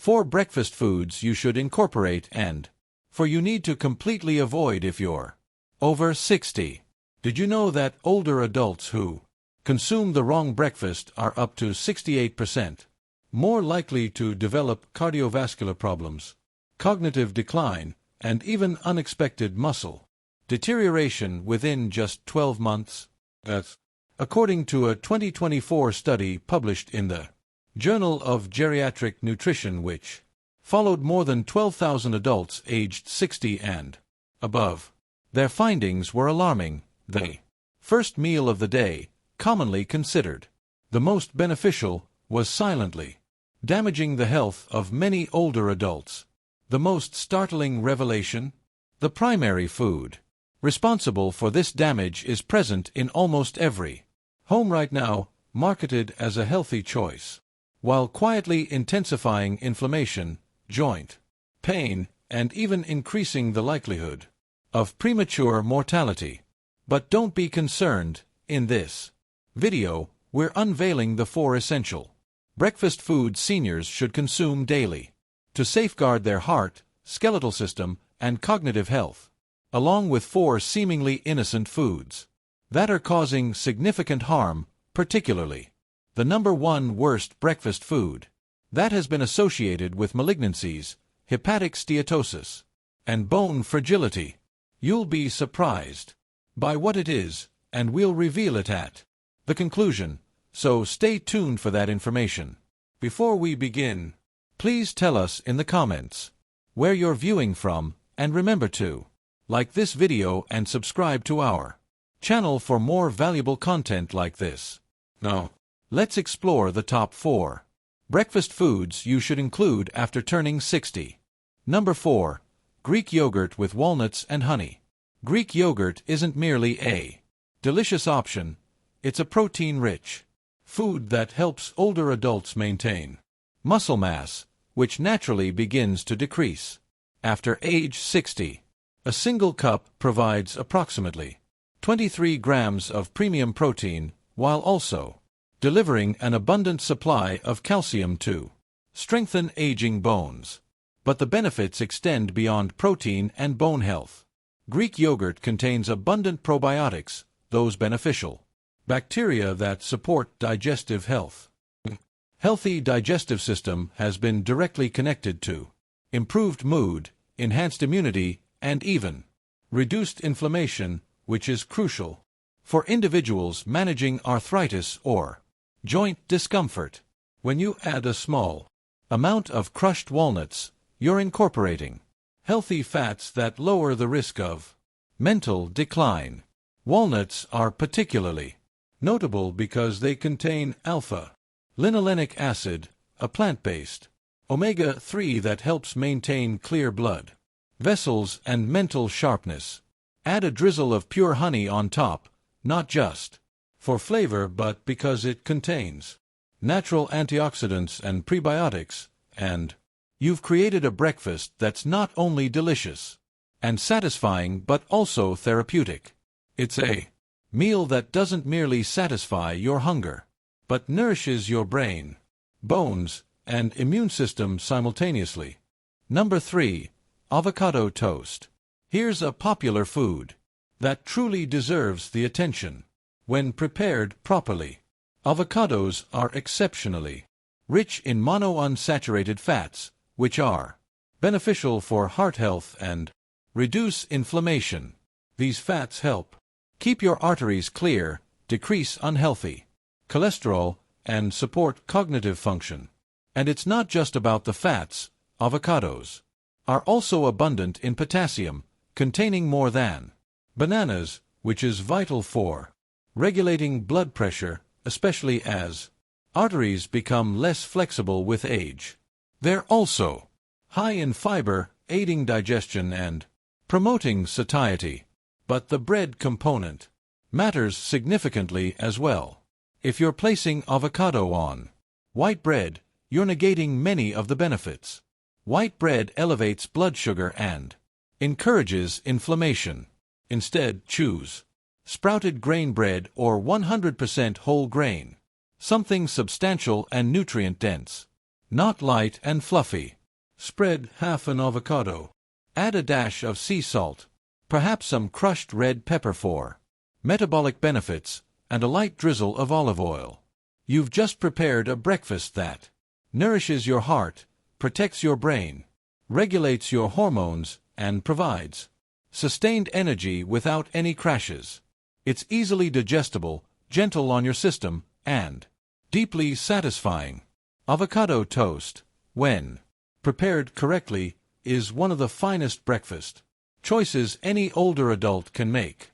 4 breakfast foods you should incorporate and 4 you need to completely avoid if you're over 60. Did you know that older adults who consume the wrong breakfast are up to 68% more likely to develop cardiovascular problems, cognitive decline, and even unexpected muscle deterioration within just 12 months? That's according to a 2024 study published in the Journal of Geriatric Nutrition, which followed more than 12,000 adults aged 60 and above. Their findings were alarming. The first meal of the day, commonly considered the most beneficial, was silently damaging the health of many older adults. The most startling revelation? The primary food responsible for this damage is present in almost every home right now, marketed as a healthy choice, while quietly intensifying inflammation, joint pain, and even increasing the likelihood of premature mortality. But don't be concerned. In this video, we're unveiling the 4 essential breakfast foods seniors should consume daily to safeguard their heart, skeletal system, and cognitive health, along with 4 seemingly innocent foods that are causing significant harm, particularly the number 1 worst breakfast food that has been associated with malignancies, hepatic steatosis, and bone fragility. You'll be surprised by what it is, and we'll reveal it at the conclusion, so stay tuned for that information. Before we begin, please tell us in the comments where you're viewing from, and remember to like this video and subscribe to our channel for more valuable content like this. Now, let's explore the top 4 breakfast foods you should include after turning 60. Number 4. Greek yogurt with walnuts and honey. Greek yogurt isn't merely a delicious option, it's a protein-rich food that helps older adults maintain muscle mass, which naturally begins to decrease after age 60. A single cup provides approximately 23 grams of premium protein, while also delivering an abundant supply of calcium to strengthen aging bones. But the benefits extend beyond protein and bone health. Greek yogurt contains abundant probiotics, those beneficial bacteria that support digestive health. Healthy digestive system has been directly connected to improved mood, enhanced immunity, and even reduced inflammation, which is crucial for individuals managing arthritis or joint discomfort. When you add a small amount of crushed walnuts, you're incorporating healthy fats that lower the risk of mental decline. Walnuts are particularly notable because they contain alpha-linolenic acid, a plant-based omega-3 that helps maintain clear blood vessels and mental sharpness. Add a drizzle of pure honey on top, not just for flavor but because it contains natural antioxidants and prebiotics, and you've created a breakfast that's not only delicious and satisfying but also therapeutic. It's a meal that doesn't merely satisfy your hunger, but nourishes your brain, bones, and immune system simultaneously. Number 3. Avocado toast. Here's a popular food that truly deserves the attention. When prepared properly, avocados are exceptionally rich in monounsaturated fats, which are beneficial for heart health and reduce inflammation. These fats help keep your arteries clear, decrease unhealthy cholesterol, and support cognitive function. And it's not just about the fats. Avocados are also abundant in potassium, containing more than bananas, which is vital for regulating blood pressure, especially as arteries become less flexible with age. They're also high in fiber, aiding digestion and promoting satiety. But the bread component matters significantly as well. If you're placing avocado on white bread, you're negating many of the benefits. White bread elevates blood sugar and encourages inflammation. Instead, choose sprouted grain bread or 100% whole grain, something substantial and nutrient-dense. Not light and fluffy. Spread half an avocado. Add a dash of sea salt, perhaps some crushed red pepper for metabolic benefits, and a light drizzle of olive oil. You've just prepared a breakfast that nourishes your heart, protects your brain, regulates your hormones, and provides sustained energy without any crashes. It's easily digestible, gentle on your system, and deeply satisfying. Avocado toast, when prepared correctly, is one of the finest breakfast choices any older adult can make.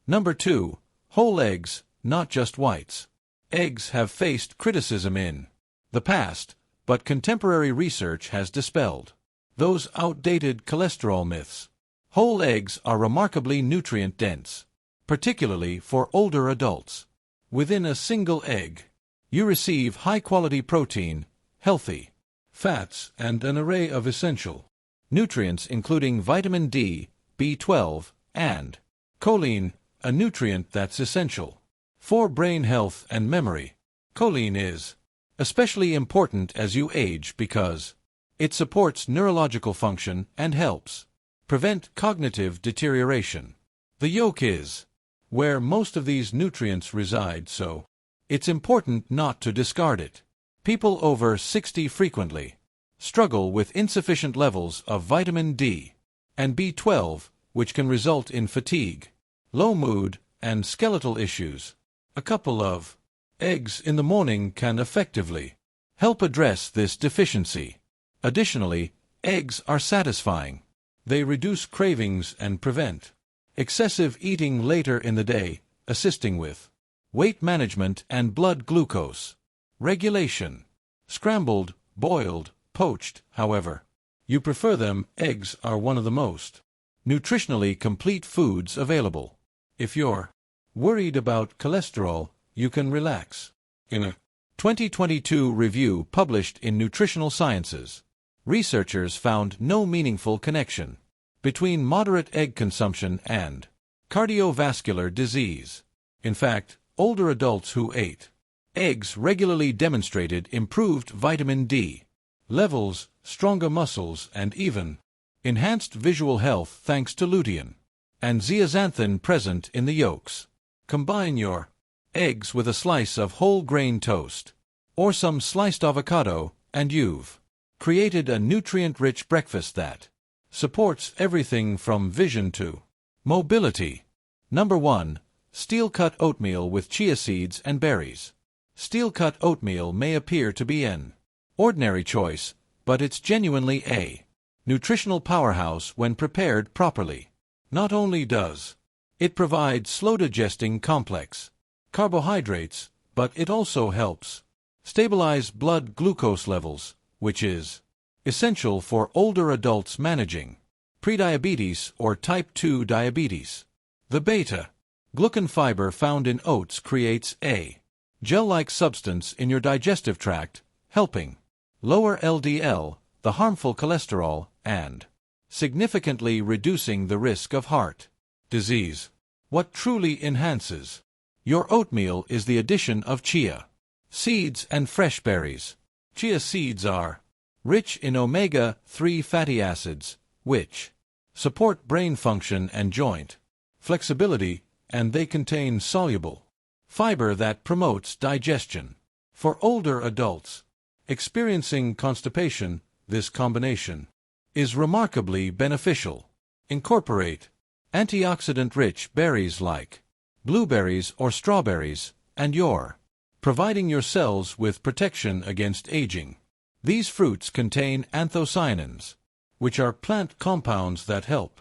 Number 2. Whole eggs, not just whites. Eggs have faced criticism in the past, but contemporary research has dispelled those outdated cholesterol myths. Whole eggs are remarkably nutrient-dense, particularly for older adults. Within a single egg, you receive high-quality protein, healthy fats, and an array of essential nutrients including vitamin D, B12, and choline, a nutrient that's essential for brain health and memory. Choline is especially important as you age because it supports neurological function and helps prevent cognitive deterioration. The yolk is where most of these nutrients reside, so it's important not to discard it. People over 60 frequently struggle with insufficient levels of vitamin D and B12, which can result in fatigue, low mood, and skeletal issues. A couple of eggs in the morning can effectively help address this deficiency. Additionally, eggs are satisfying. They reduce cravings and prevent excessive eating later in the day, assisting with weight management and blood glucose regulation. Scrambled, boiled, poached, however you prefer them, eggs are one of the most nutritionally complete foods available. If you're worried about cholesterol, you can relax. In a 2022 review published in Nutritional Sciences, researchers found no meaningful connection between moderate egg consumption and cardiovascular disease. In fact, older adults who ate eggs regularly demonstrated improved vitamin D levels, stronger muscles, and even enhanced visual health thanks to lutein and zeaxanthin present in the yolks. Combine your eggs with a slice of whole grain toast or some sliced avocado, and you've created a nutrient-rich breakfast that supports everything from vision to mobility. Number 1. Steel-cut oatmeal with chia seeds and berries. Steel-cut oatmeal may appear to be an ordinary choice, but it's genuinely a nutritional powerhouse when prepared properly. Not only does it provide slow-digesting complex carbohydrates, but it also helps stabilize blood glucose levels, which is essential for older adults managing prediabetes or type 2 diabetes. The beta-glucan fiber found in oats creates a gel-like substance in your digestive tract, helping lower LDL, the harmful cholesterol, and significantly reducing the risk of heart disease. What truly enhances your oatmeal is the addition of chia seeds and fresh berries. Chia seeds are rich in omega-3 fatty acids, which support brain function and joint flexibility, and they contain soluble fiber that promotes digestion. For older adults experiencing constipation, this combination is remarkably beneficial. Incorporate antioxidant-rich berries like blueberries or strawberries, and you're providing your cells with protection against aging. These fruits contain anthocyanins, which are plant compounds that help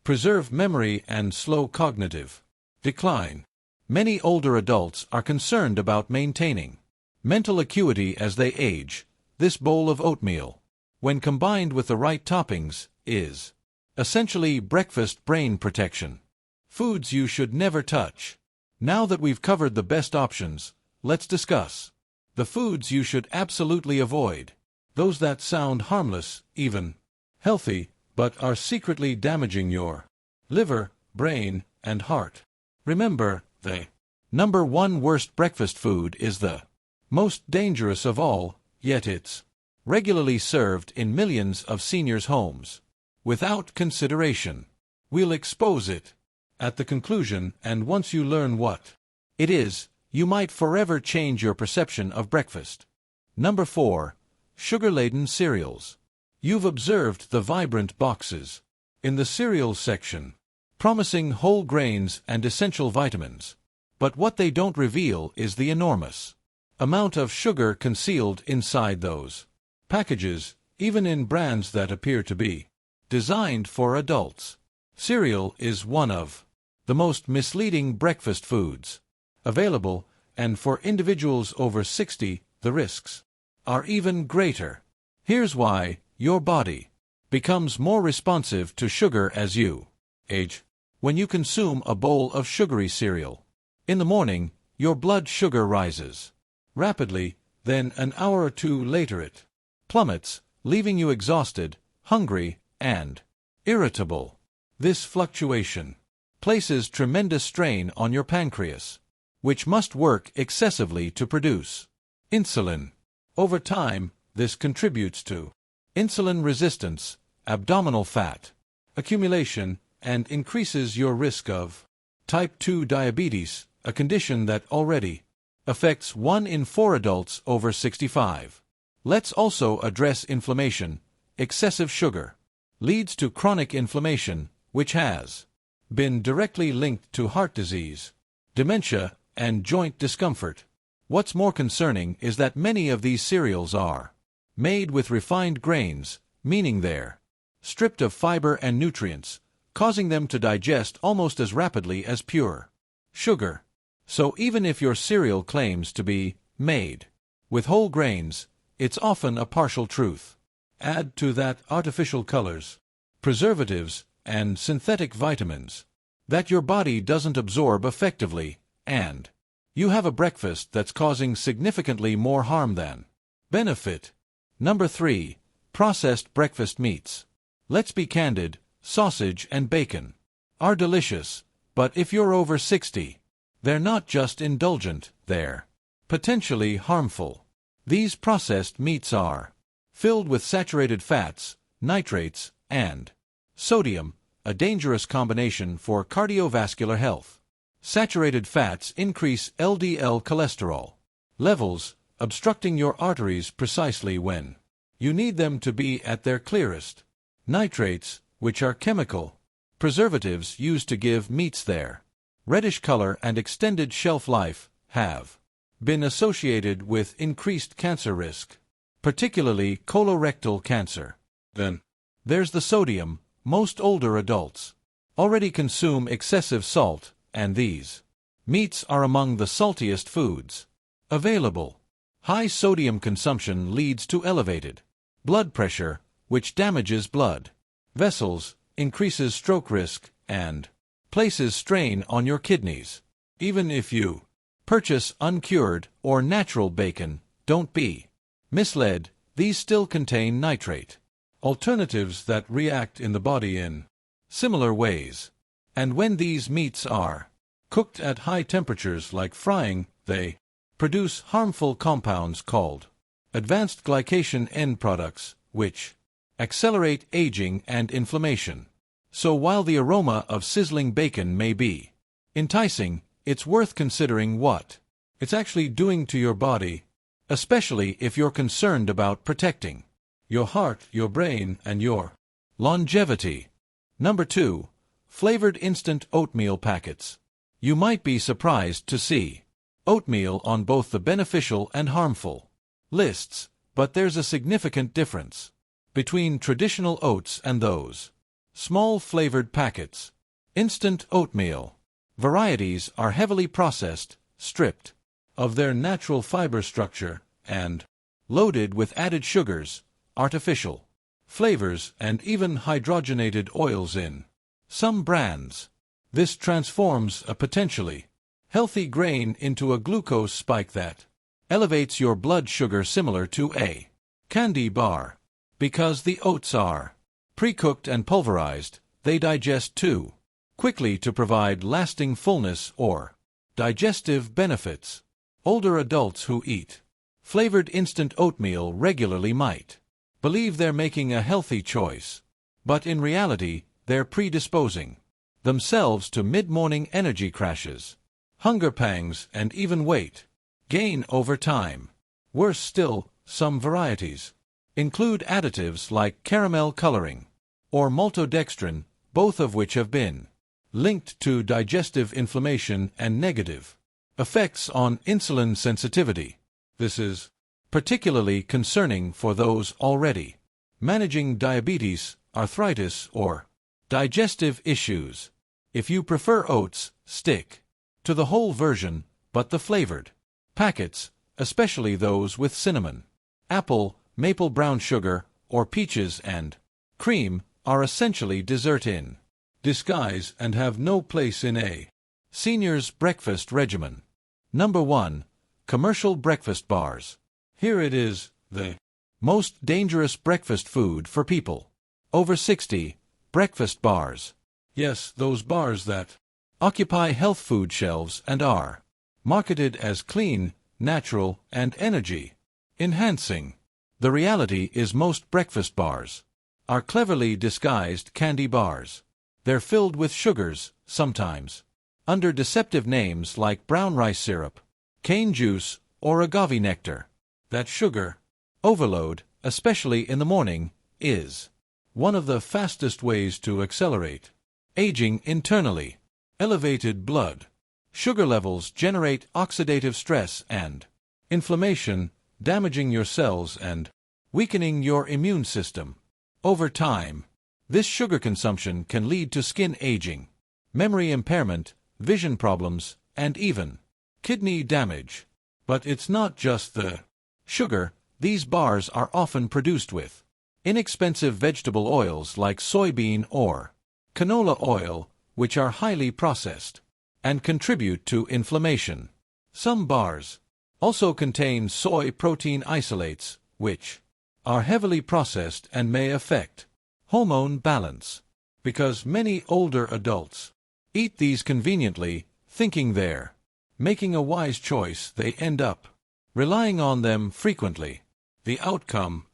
preserve memory and slow cognitive decline. Many older adults are concerned about maintaining mental acuity as they age. This bowl of oatmeal, when combined with the right toppings, is essentially breakfast brain protection. Foods you should never touch. Now that we've covered the best options, let's discuss the foods you should absolutely avoid. Those that sound harmless, even healthy, but are secretly damaging your liver, brain, and heart. Remember, the number 1 worst breakfast food is the most dangerous of all, yet it's regularly served in millions of seniors' homes. Without consideration. We'll expose it at the conclusion, and once you learn what it is, you might forever change your perception of breakfast. Number 4. Sugar-laden cereals. You've observed the vibrant boxes in the cereal section, promising whole grains and essential vitamins. But what they don't reveal is the enormous amount of sugar concealed inside those packages, even in brands that appear to be designed for adults. Cereal is one of the most misleading breakfast foods available, and for individuals over 60, the risks are even greater. Here's why: your body becomes more responsive to sugar as you age. When you consume a bowl of sugary cereal in the morning, your blood sugar rises rapidly, then an hour or two later it plummets, leaving you exhausted, hungry, and irritable. This fluctuation places tremendous strain on your pancreas, which must work excessively to produce insulin. Over time, this contributes to insulin resistance, abdominal fat accumulation, and increases your risk of type 2 diabetes, a condition that already affects 1 in 4 adults over 65. Let's also address inflammation. Excessive sugar leads to chronic inflammation, which has been directly linked to heart disease, dementia, and joint discomfort. What's more concerning is that many of these cereals are made with refined grains, meaning they're stripped of fiber and nutrients, causing them to digest almost as rapidly as pure sugar. So even if your cereal claims to be made with whole grains, it's often a partial truth. Add to that artificial colors, preservatives, and synthetic vitamins that your body doesn't absorb effectively, and you have a breakfast that's causing significantly more harm than benefit. Number 3. Processed breakfast meats. Let's be candid, sausage and bacon are delicious, but if you're over 60, they're not just indulgent, they're potentially harmful. These processed meats are filled with saturated fats, nitrates, and sodium, a dangerous combination for cardiovascular health. Saturated fats increase LDL cholesterol levels, obstructing your arteries precisely when you need them to be at their clearest. Nitrates, which are chemical preservatives used to give meats their reddish color and extended shelf life, have been associated with increased cancer risk, particularly colorectal cancer. Then there's the sodium. Most older adults already consume excessive salt, and these meats are among the saltiest foods available. High sodium consumption leads to elevated blood pressure, which damages blood vessels, increases stroke risk, and places strain on your kidneys. Even if you purchase uncured or natural bacon, don't be misled, these still contain nitrate alternatives that react in the body in similar ways. And when these meats are cooked at high temperatures like frying, they produce harmful compounds called advanced glycation end products, which accelerate aging and inflammation. So while the aroma of sizzling bacon may be enticing, it's worth considering what it's actually doing to your body, especially if you're concerned about protecting your heart, your brain, and your longevity. Number 2. Flavored instant oatmeal packets. You might be surprised to see oatmeal on both the beneficial and harmful lists, but there's a significant difference between traditional oats and those small flavored packets. Instant oatmeal varieties are heavily processed, stripped of their natural fiber structure, and loaded with added sugars, artificial flavors, and even hydrogenated oils in some brands. This transforms a potentially healthy grain into a glucose spike that elevates your blood sugar, similar to a candy bar. Because the oats are pre-cooked and pulverized, they digest too quickly to provide lasting fullness or digestive benefits. Older adults who eat flavored instant oatmeal regularly might believe they're making a healthy choice, but in reality, they're predisposing themselves to mid-morning energy crashes, hunger pangs, and even weight gain over time. Worse still, some varieties include additives like caramel coloring or maltodextrin, both of which have been linked to digestive inflammation and negative effects on insulin sensitivity. This is particularly concerning for those already managing diabetes, arthritis, or digestive issues. If you prefer oats, stick to the whole version, but the flavored packets, especially those with cinnamon, apple, maple brown sugar, or peaches and cream, are essentially dessert in disguise and have no place in a senior's breakfast regimen. Number 1. Commercial breakfast bars. Here it is, the most dangerous breakfast food for people over 60, breakfast bars. Yes, those bars that occupy health food shelves and are marketed as clean, natural, and energy-enhancing. The reality is most breakfast bars are cleverly disguised candy bars. They're filled with sugars, sometimes under deceptive names like brown rice syrup, cane juice, or agave nectar. That sugar overload, especially in the morning, is one of the fastest ways to accelerate aging internally. Elevated blood sugar levels generate oxidative stress and inflammation, damaging your cells and weakening your immune system. Over time, this sugar consumption can lead to skin aging, memory impairment, vision problems, and even kidney damage. But it's not just the sugar. These bars are often produced with inexpensive vegetable oils like soybean or canola oil, which are highly processed and contribute to inflammation. Some bars also contain soy protein isolates, which are heavily processed and may affect hormone balance. Because many older adults eat these conveniently, thinking they're making a wise choice, they end up relying on them frequently. The outcome: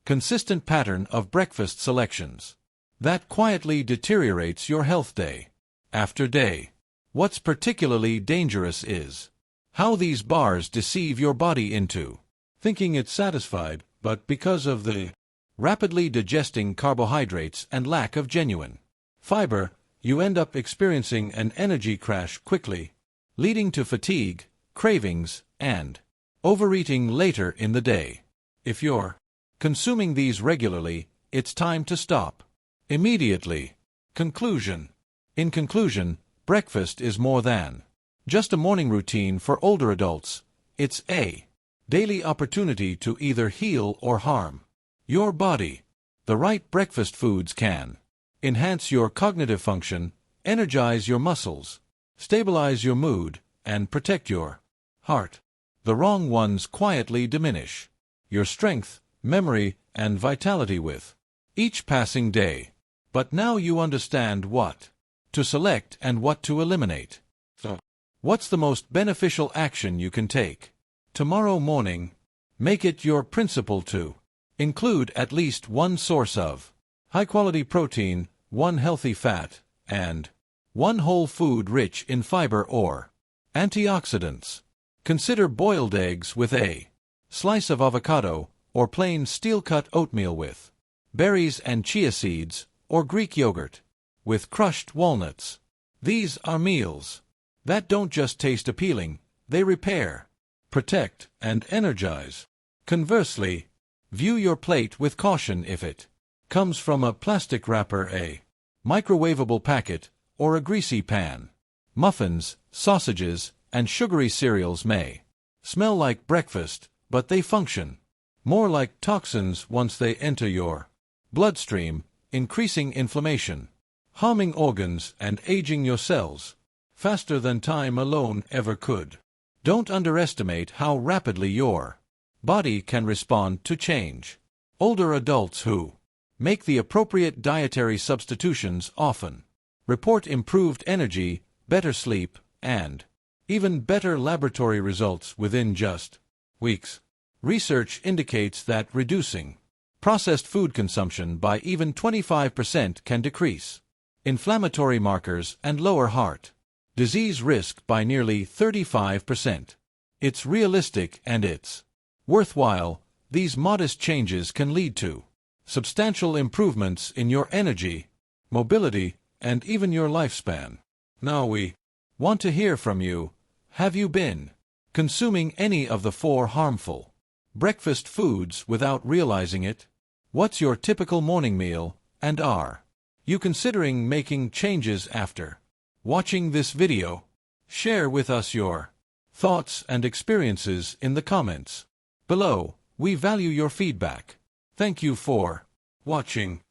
consistent pattern of breakfast selections that quietly deteriorates your health day after day. What's particularly dangerous is how these bars deceive your body into thinking it's satisfied, but because of the rapidly digesting carbohydrates and lack of genuine fiber, you end up experiencing an energy crash quickly, leading to fatigue, cravings, and overeating later in the day. If you're consuming these regularly, it's time to stop immediately. Conclusion. In conclusion, breakfast is more than just a morning routine for older adults. It's a daily opportunity to either heal or harm your body. The right breakfast foods can enhance your cognitive function, energize your muscles, stabilize your mood, and protect your heart. The wrong ones quietly diminish your strength, memory, and vitality with each passing day. But now you understand what to select and what to eliminate. So, what's the most beneficial action you can take? Tomorrow morning, make it your principle to include at least one source of high-quality protein, one healthy fat, and one whole food rich in fiber or antioxidants. Consider boiled eggs with a slice of avocado, or plain steel-cut oatmeal with berries and chia seeds, or Greek yogurt with crushed walnuts. These are meals that don't just taste appealing, they repair, protect, and energize. Conversely, view your plate with caution if it comes from a plastic wrapper, a microwavable packet, or a greasy pan. Muffins, sausages, and sugary cereals may smell like breakfast, but they function more like toxins once they enter your bloodstream, increasing inflammation, harming organs, and aging your cells faster than time alone ever could. Don't underestimate how rapidly your body can respond to change. Older adults who make the appropriate dietary substitutions often report improved energy, better sleep, and even better laboratory results within just weeks. Research indicates that reducing processed food consumption by even 25% can decrease inflammatory markers and lower heart disease risk by nearly 35%. It's realistic and it's worthwhile. These modest changes can lead to substantial improvements in your energy, mobility, and even your lifespan. Now we want to hear from you. Have you been consuming any of the 4 harmful breakfast foods without realizing it? What's your typical morning meal, and are you considering making changes after watching this video? Share with us your thoughts and experiences in the comments below. We value your feedback. Thank you for watching.